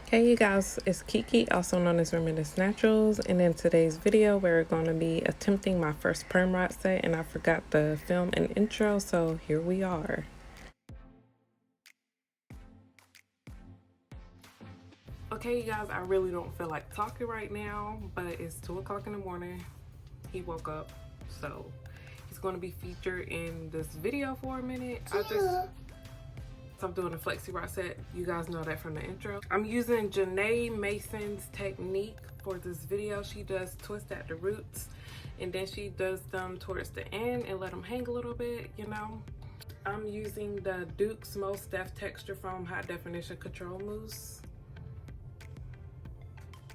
Hey you guys, it's Kiki, also known as ReminisceNaturals, and in today's video we're going to be attempting my first perm rod set, and I forgot to film an intro, so here we are. Okay you guys, I really don't feel like talking right now, but it's 2 o'clock in the morning. He woke up, so he's going to be featured in this video for a minute. I'm doing a flexi rod set. You guys know that from the intro. I'm using Janae Mason's technique for this video. She does twist at the roots and then she does them towards the end and let them hang a little bit, you know. I'm using the Duke's Most Def Texture Foam High Definition Control Mousse.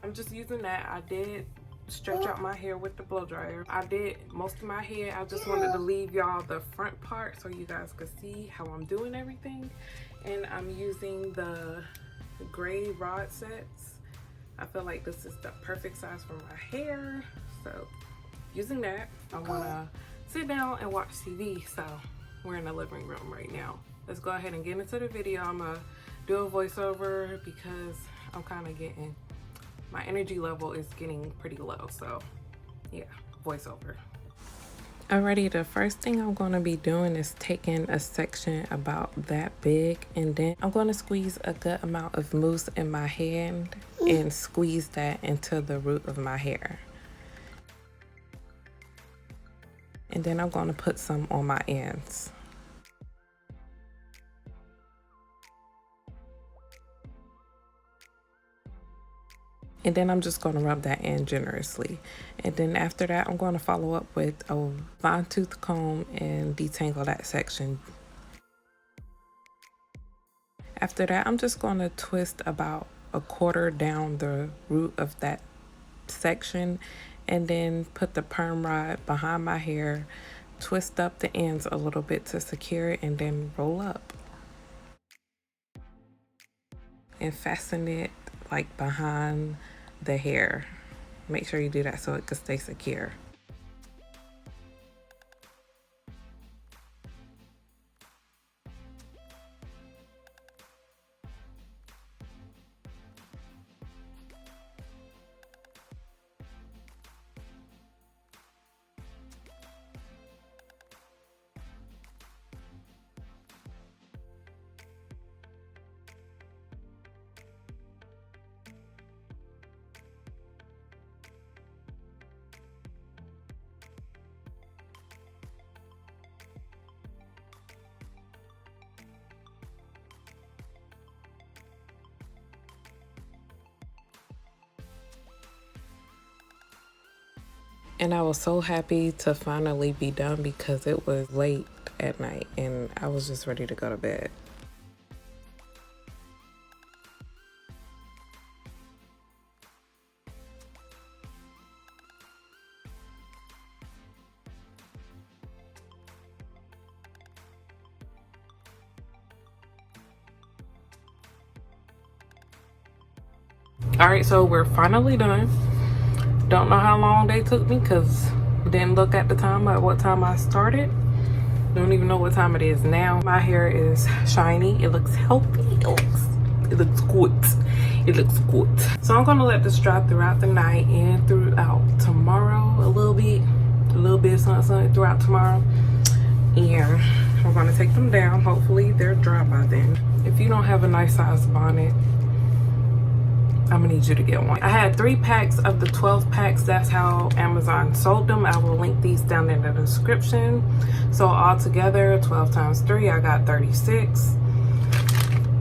I'm just using that. I did stretch out my hair with the blow dryer. I did most of my hair. I just wanted to leave y'all the front part so you guys could see how I'm doing everything. And I'm using the gray rod sets. I feel like this is the perfect size for my hair, so using that. I want to sit down and watch TV, so we're in the living room right now. Let's go ahead and get into the video. I'm gonna do a voiceover because I'm kind of getting, my energy level is getting pretty low, so yeah, voiceover. Alrighty, the first thing I'm going to be doing is taking a section about that big, and then I'm going to squeeze a good amount of mousse in my hand and squeeze that into the root of my hair. And then I'm going to put some on my ends. And then I'm just going to rub that in generously. And then after that, I'm going to follow up with a fine tooth comb and detangle that section. After that, I'm just going to twist about a quarter down the root of that section and then put the perm rod behind my hair, twist up the ends a little bit to secure it, and then roll up. And fasten it like behind the hair. Make sure you do that so it can stay secure. And I was so happy to finally be done because it was late at night and I was just ready to go to bed. Alright, so we're finally done. Don't know how long they took me because didn't look at the time at what time I started. Don't even know what time it is now. My hair is shiny. It looks healthy. It looks good. It looks good. So I'm gonna let this dry throughout the night and throughout tomorrow a little bit of sun throughout tomorrow. And we're gonna take them down. Hopefully they're dry by then. If you don't have a nice size bonnet, I'm gonna need you to get one. I had 3 packs of the 12 packs. That's how Amazon sold them. I will link these down in the description. So all together, 12 times 3, I got 36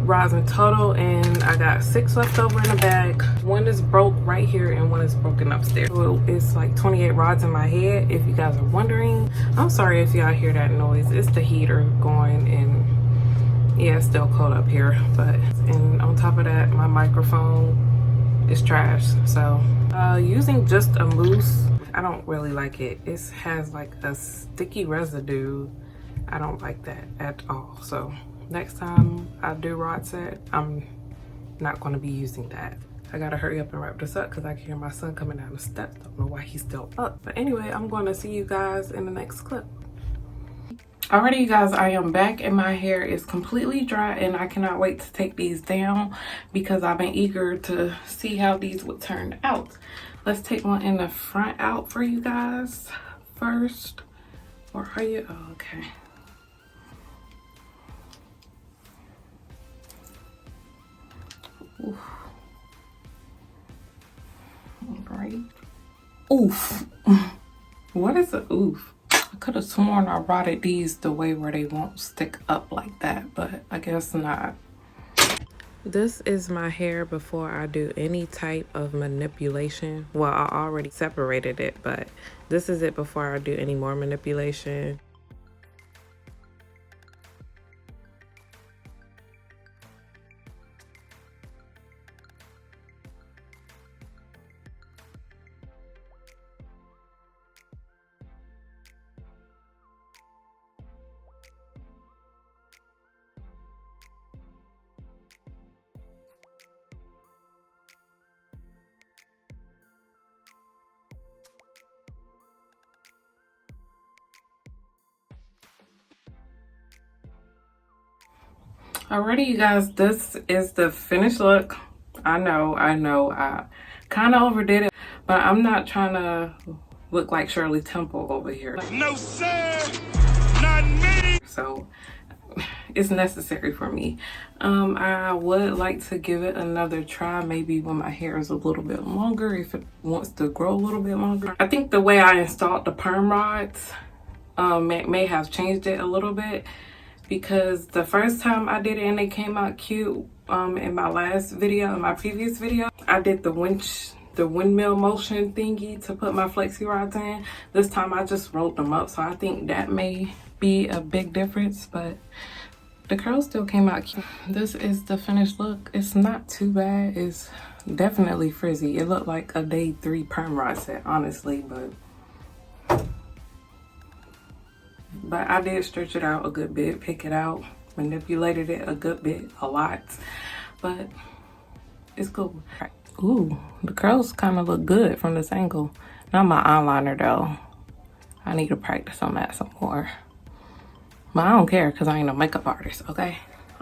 rods in total, and I got 6 left over in the bag. One is broke right here and one is broken upstairs. So it's like 28 rods in my head, if you guys are wondering. I'm sorry if y'all hear that noise. It's the heater going, and yeah, it's still cold up here. But, and on top of that, my microphone is trash. So using just a mousse, I don't really like it. It has like a sticky residue. I don't like that at all. So next time I do rod set, I'm not going to be using that. I gotta hurry up and wrap this up because I can hear my son coming down the steps. Don't know why he's still up. But anyway, I'm going to see you guys in the next clip. Alrighty, you guys, I am back and my hair is completely dry and I cannot wait to take these down because I've been eager to see how these would turn out. Let's take one in the front out for you guys first. Or are you? Oh, okay. Oof. Alright. Oof. What is a oof? I could have sworn I rotted these the way where they won't stick up like that, but I guess not. This is my hair before I do any type of manipulation. Well, I already separated it, but this is it before I do any more manipulation. Alrighty, you guys, this is the finished look. I know, I kind of overdid it, but I'm not trying to look like Shirley Temple over here. No, sir, not me. So it's necessary for me. I would like to give it another try, maybe when my hair is a little bit longer, if it wants to grow a little bit longer. I think the way I installed the perm rods may have changed it a little bit, because the first time I did it and they came out cute in my last video, in my previous video, I did the windmill motion thingy to put my flexi rods in. This time I just rolled them up, so I think that may be a big difference, but the curls still came out cute. This is the finished look. It's not too bad. It's definitely frizzy. It looked like a day 3 perm rod set, honestly, but I did stretch it out a good bit, pick it out, manipulated it a good bit, a lot, but it's cool. Right. Ooh, the curls kind of look good from this angle. Not my eyeliner though. I need to practice on that some more. But I don't care because I ain't no makeup artist, okay?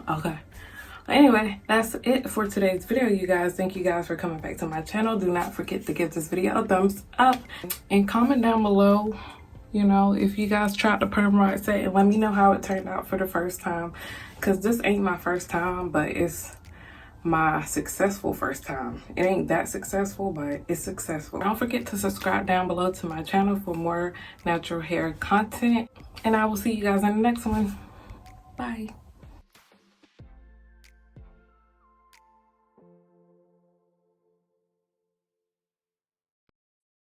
Okay. Anyway, that's it for today's video, you guys. Thank you guys for coming back to my channel. Do not forget to give this video a thumbs up and comment down below, you know, if you guys tried the perm rod set, and let me know how it turned out for the first time, because this ain't my first time, but it's my successful first time. It ain't that successful, but it's successful. Don't forget to subscribe down below to my channel for more natural hair content, and I will see you guys in the next one. Bye.